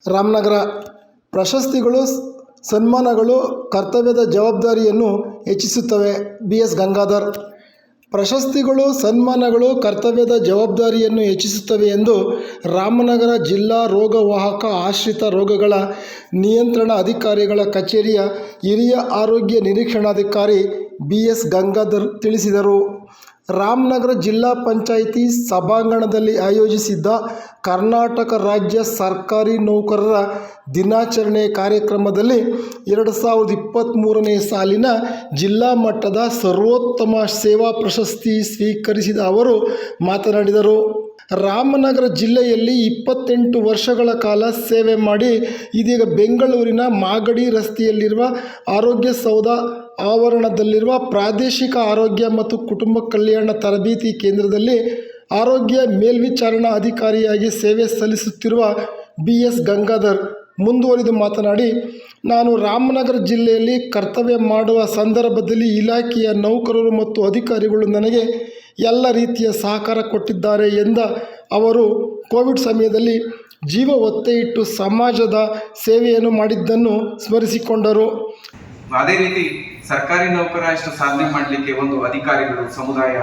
ರಾಮನಗರ ಪ್ರಶಸ್ತಿಗಳು, ಸನ್ಮಾನಗಳು ಕರ್ತವ್ಯದ ಜವಾಬ್ದಾರಿಯನ್ನು ಹೆಚ್ಚಿಸುತ್ತವೆ. BS ಗಂಗಾಧರ್. ಪ್ರಶಸ್ತಿಗಳು, ಸನ್ಮಾನಗಳು ಕರ್ತವ್ಯದ ಜವಾಬ್ದಾರಿಯನ್ನು ಹೆಚ್ಚಿಸುತ್ತವೆ ಎಂದು ರಾಮನಗರ ಜಿಲ್ಲಾ ರೋಗವಾಹಕ ಆಶ್ರಿತ ರೋಗಗಳ ನಿಯಂತ್ರಣ ಅಧಿಕಾರಿಗಳ ಕಚೇರಿಯ ಹಿರಿಯ ಆರೋಗ್ಯ ನಿರೀಕ್ಷಣಾಧಿಕಾರಿ BS ಗಂಗಾಧರ್ ತಿಳಿಸಿದರು. ರಾಮನಗರ ಜಿಲ್ಲಾ ಪಂಚಾಯಿತಿ ಸಭಾಂಗಣದಲ್ಲಿ ಆಯೋಜಿಸಿದ್ದ ಕರ್ನಾಟಕ ರಾಜ್ಯ ಸರ್ಕಾರಿ ನೌಕರರ ದಿನಾಚರಣೆ ಕಾರ್ಯಕ್ರಮದಲ್ಲಿ 2023ನೇ ಸಾಲಿನ ಜಿಲ್ಲಾ ಮಟ್ಟದ ಸರ್ವೋತ್ತಮ ಸೇವಾ ಪ್ರಶಸ್ತಿ ಸ್ವೀಕರಿಸಿದ ಅವರು ಮಾತನಾಡಿದರು. ರಾಮನಗರ ಜಿಲ್ಲೆಯಲ್ಲಿ 28 ವರ್ಷಗಳ ಕಾಲ ಸೇವೆ ಮಾಡಿ ಇದೀಗ ಬೆಂಗಳೂರಿನ ಮಾಗಡಿ ರಸ್ತೆಯಲ್ಲಿರುವ ಆರೋಗ್ಯ ಸೌಧ ಆವರಣದಲ್ಲಿರುವ ಪ್ರಾದೇಶಿಕ ಆರೋಗ್ಯ ಮತ್ತು ಕುಟುಂಬ ಕಲ್ಯಾಣ ತರಬೇತಿ ಕೇಂದ್ರದಲ್ಲಿ ಆರೋಗ್ಯ ಮೇಲ್ವಿಚಾರಣಾ ಅಧಿಕಾರಿಯಾಗಿ ಸೇವೆ ಸಲ್ಲಿಸುತ್ತಿರುವ BS ಗಂಗಾಧರ್ ಮುಂದುವರಿದು ಮಾತನಾಡಿ, ನಾನು ರಾಮನಗರ ಜಿಲ್ಲೆಯಲ್ಲಿ ಕರ್ತವ್ಯ ಮಾಡುವ ಸಂದರ್ಭದಲ್ಲಿ ಇಲಾಖೆಯ ನೌಕರರು ಮತ್ತು ಅಧಿಕಾರಿಗಳು ನನಗೆ ಎಲ್ಲ ರೀತಿಯ ಸಹಕಾರ ಕೊಟ್ಟಿದ್ದಾರೆ ಎಂದ ಅವರು, ಕೋವಿಡ್ ಸಮಯದಲ್ಲಿ ಜೀವ ಒತ್ತೆ ಇಟ್ಟು ಸಮಾಜದ ಸೇವೆಯನ್ನು ಮಾಡಿದ್ದನ್ನು ಸ್ಮರಿಸಿಕೊಂಡರು. ಅದೇ ರೀತಿ ಸರ್ಕಾರಿ ನೌಕರ ಇಷ್ಟು ಸಾಧನೆ ಮಾಡಲಿಕ್ಕೆ ಒಂದು ಅಧಿಕಾರಿಗಳು, ಸಮುದಾಯ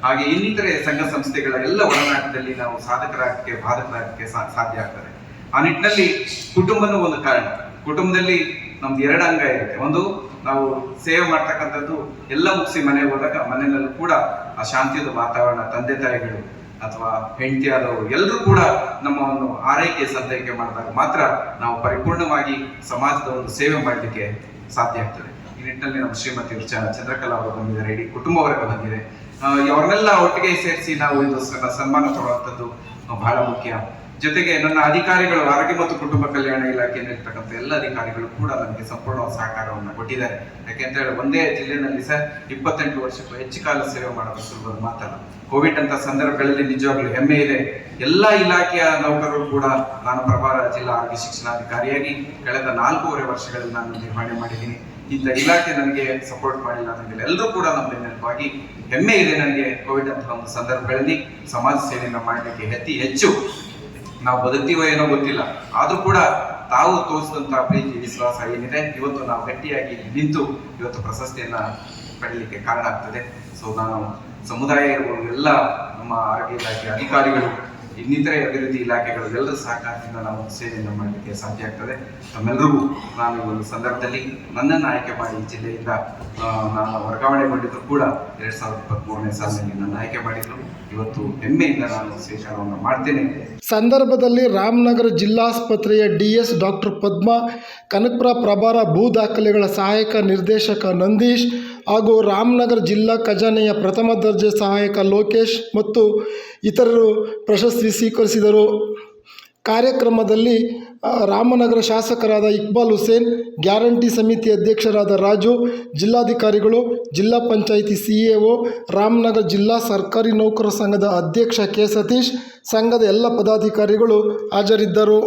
ಹಾಗೆ ಇನ್ನಿತರೆ ಸಂಘ ಸಂಸ್ಥೆಗಳ ಎಲ್ಲ ಒಡನಾಟದಲ್ಲಿ ನಾವು ಸಾಧಕರಾಗಕ್ಕೆ ಬಾಧಕರಾಗಕ್ಕೆ ಸಾಧ್ಯ ಆಗ್ತದೆ. ಆ ನಿಟ್ಟಿನಲ್ಲಿ ಕುಟುಂಬನೂ ಒಂದು ಕಾರಣ. ಕುಟುಂಬದಲ್ಲಿ ನಮ್ದು 2 ಅಂಗ ಇರುತ್ತೆ. ಒಂದು, ನಾವು ಸೇವೆ ಮಾಡ್ತಕ್ಕಂಥದ್ದು ಎಲ್ಲ ಮುಗಿಸಿ ಮನೆಗೆ ಹೋದಾಗ ಮನೆಯಲ್ಲೂ ಕೂಡ ಆ ಶಾಂತಿಯ ವಾತಾವರಣ, ತಂದೆ ತಾಯಿಗಳು ಅಥವಾ ಹೆಂಡತಿಯಾದವರು ಎಲ್ಲರೂ ಕೂಡ ನಮ್ಮ ಒಂದು ಆರೈಕೆ ಸದ್ದೈಕೆ ಮಾಡಿದಾಗ ಮಾತ್ರ ನಾವು ಪರಿಪೂರ್ಣವಾಗಿ ಸಮಾಜದ ಒಂದು ಸೇವೆ ಮಾಡಲಿಕ್ಕೆ ಸಾಧ್ಯ ಆಗ್ತದೆ. ಈ ನಿಟ್ಟಿನಲ್ಲಿ ನಮ್ಮ ಶ್ರೀಮತಿ ಚಂದ್ರಕಲಾ ಅವರು ಬಂದಿದ್ದಾರೆ, ಇಡೀ ಕುಟುಂಬ ವರ್ಗ ಬಂದಿದೆ. ಅವರನ್ನೆಲ್ಲ ಒಟ್ಟಿಗೆ ಸೇರಿಸಿ ನಾವು ಇದು ಸನ್ಮಾನ ತಗೊಳ್ಳುವಂಥದ್ದು ಬಹಳ ಮುಖ್ಯ. ಜೊತೆಗೆ ನನ್ನ ಅಧಿಕಾರಿಗಳು, ಆರೋಗ್ಯ ಮತ್ತು ಕುಟುಂಬ ಕಲ್ಯಾಣ ಇಲಾಖೆಯಲ್ಲಿರ್ತಕ್ಕಂಥ ಎಲ್ಲ ಅಧಿಕಾರಿಗಳು ಕೂಡ ನನಗೆ ಸಂಪೂರ್ಣ ಸಹಕಾರವನ್ನು ಕೊಟ್ಟಿದ್ದಾರೆ. ಯಾಕೆಂತ ಹೇಳಿ ಒಂದೇ ಜಿಲ್ಲೆಯಲ್ಲಿ 28 ವರ್ಷಕ್ಕೂ ಹೆಚ್ಚು ಕಾಲ ಸೇವೆ ಮಾಡೋದು ಸುಲಭದ ಮಾತಲ್ಲ. ಕೋವಿಡ್ ಅಂತ ಸಂದರ್ಭಗಳಲ್ಲಿ ನಿಜವಾಗ್ಲೂ ಹೆಮ್ಮೆ ಇದೆ. ಎಲ್ಲ ಇಲಾಖೆಯ ನೌಕರರು ಕೂಡ ನಾನು ಪ್ರಭಾರ ಜಿಲ್ಲಾ ಆರೋಗ್ಯ ಶಿಕ್ಷಣಾಧಿಕಾರಿಯಾಗಿ ಕಳೆದ 4.5 ವರ್ಷಗಳಲ್ಲಿ ನಾನು ನಿರ್ವಹಣೆ ಮಾಡಿದ್ದೀನಿ. ಇಂಥ ಇಲಾಖೆ ನನಗೆ ಸಪೋರ್ಟ್ ಮಾಡಿಲ್ಲ ನನಗೆ ಎಲ್ಲರೂ ಕೂಡ ನಮ್ಮ ನೆನಪಾಗಿ ಹೆಮ್ಮೆ ಇದೆ. ನನಗೆ ಕೋವಿಡ್ ಅಂತ ಒಂದು ಸಂದರ್ಭಗಳಲ್ಲಿ ಸಮಾಜ ಸೇವೆಯನ್ನು ಮಾಡಲಿಕ್ಕೆ ಹೆಚ್ಚು ನಾವು ಬದುಕ್ತೀವೋ ಏನೋ ಗೊತ್ತಿಲ್ಲ, ಆದ್ರೂ ಕೂಡ ತಾವು ತೋರಿಸಿದಂತಹ ಪ್ರೀತಿ ವಿಶ್ವಾಸ ಏನಿದೆ ಇವತ್ತು ನಾವು ಗಟ್ಟಿಯಾಗಿ ನಿಂತು ಇವತ್ತು ಪ್ರಶಸ್ತಿಯನ್ನ ಪಡೀಲಿಕ್ಕೆ ಕಾರಣ ಆಗ್ತದೆ. ಸೊ ನಾನು ಸಮುದಾಯ ಇರ್ಬೋದು, ಎಲ್ಲ ನಮ್ಮ ಆರೋಗ್ಯ ಇಲಾಖೆ ಅಧಿಕಾರಿಗಳು, ಇನ್ನಿತರೆ ಅಭಿವೃದ್ಧಿ ಇಲಾಖೆಗಳು ಎಲ್ಲರ ಸಹಕಾರದಿಂದ ನಾವು ಸೇವೆಯನ್ನು ಮಾಡಲಿಕ್ಕೆ ಸಾಧ್ಯ ಆಗ್ತದೆ. ತಮ್ಮೆಲ್ಲರಿಗೂ ನಾನು ಈ ಒಂದು ಸಂದರ್ಭದಲ್ಲಿ ನನ್ನನ್ನು ಆಯ್ಕೆ ಮಾಡಿ ಜಿಲ್ಲೆಯಿಂದ ನಾನು ವರ್ಗಾವಣೆಗೊಂಡಿದ್ರು ಕೂಡ 2023ನೇ ಸಾಲಿನಲ್ಲಿ ನನ್ನ ಆಯ್ಕೆ ಮಾಡಿದ್ರು. ಇವತ್ತು ಹೆಮ್ಮೆಯಿಂದ ನಾನು ಸ್ವೀಕಾರವನ್ನು ಮಾಡ್ತೇನೆ. ಸಂದರ್ಭದಲ್ಲಿ ರಾಮನಗರ ಜಿಲ್ಲಾಸ್ಪತ್ರೆಯ DS ಡಾಕ್ಟರ್ ಪದ್ಮಾ, ಕನಕಪುರ ಪ್ರಭಾರ ಭೂ ದಾಖಲೆಗಳ ಸಹಾಯಕ ನಿರ್ದೇಶಕ ನಂದೀಶ್ ಹಾಗೂ ರಾಮನಗರ ಜಿಲ್ಲಾ ಖಜಾನೆಯ ಪ್ರಥಮ ದರ್ಜೆ ಸಹಾಯಕ ಲೋಕೇಶ್ ಮತ್ತು ಇತರರು ಪ್ರಶಸ್ತಿ ಸ್ವೀಕರಿಸಿದರು. ಕಾರ್ಯಕ್ರಮದಲ್ಲಿ ರಾಮನಗರ ಶಾಸಕರಾದ ಇಕ್ಬಾಲ್ ಹುಸೇನ್, ಗ್ಯಾರಂಟಿ ಸಮಿತಿ ಅಧ್ಯಕ್ಷರಾದ ರಾಜು, ಜಿಲ್ಲಾಧಿಕಾರಿಗಳು, ಜಿಲ್ಲಾ ಪಂಚಾಯಿತಿ CEO, ರಾಮನಗರ ಜಿಲ್ಲಾ ಸರ್ಕಾರಿ ನೌಕರರ ಸಂಘದ ಅಧ್ಯಕ್ಷ K. ಸತೀಶ್, ಸಂಘದ ಎಲ್ಲ ಪದಾಧಿಕಾರಿಗಳು ಹಾಜರಿದ್ದರು.